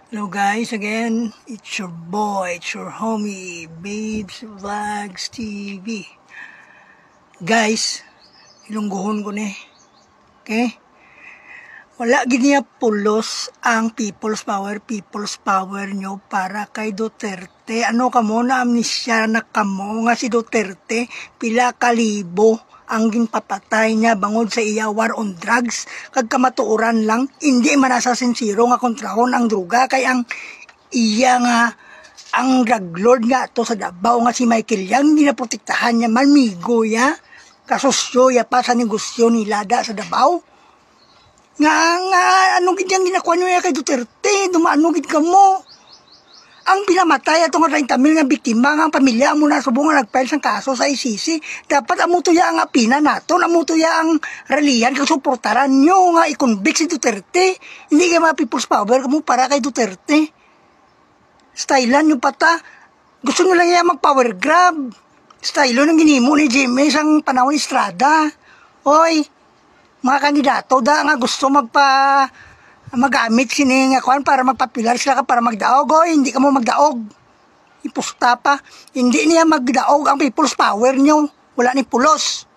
Hello guys, again, it's your boy, it's your homie, Babes Vlogs TV. Guys, ilungguhon ko ni, okay? Wala giniya pulos ang people's power nyo para kay Duterte. Ano kamo na amnesya na kamo nga si Duterte, pila kalibo ang ginpapatay niya bangod sa iya war on drugs, kag kamatuoran lang hindi man asa sincero nga kontrahon ang droga kay ang iya nga ang drug lord nga to sa Davao nga si Michael Yang ginaprotektahan niya malmigo ya kasosyo ya pa sa negosyo ni Lada sa Davao nga anong gid yang ginakuha niya kay Duterte dumaano gid kamo. Ang pinamatay atong 30,000 nga biktima nga ang pamilya mo na subong nga nagfile sang kaso sa ICC. Dapat amuto ya ang apina nato, amuto ya ang ralihan kag suportaran nyo nga i-convict si Duterte. Hindi ka mga people's power kamo para kay Duterte. Stylean nyo pata. Gusto nyo lang ya mag-power grab. Style nang ginimo ni Jimmy sang panahon ni Estrada. Oy, mga kandidato da nga gusto magamit sini nga kuan para magpapilar sila ka para magdaog. Oy, hindi ka mo magdaog. Ipusta pa. Hindi niya magdaog ang people's power nyo. Wala ni pulos.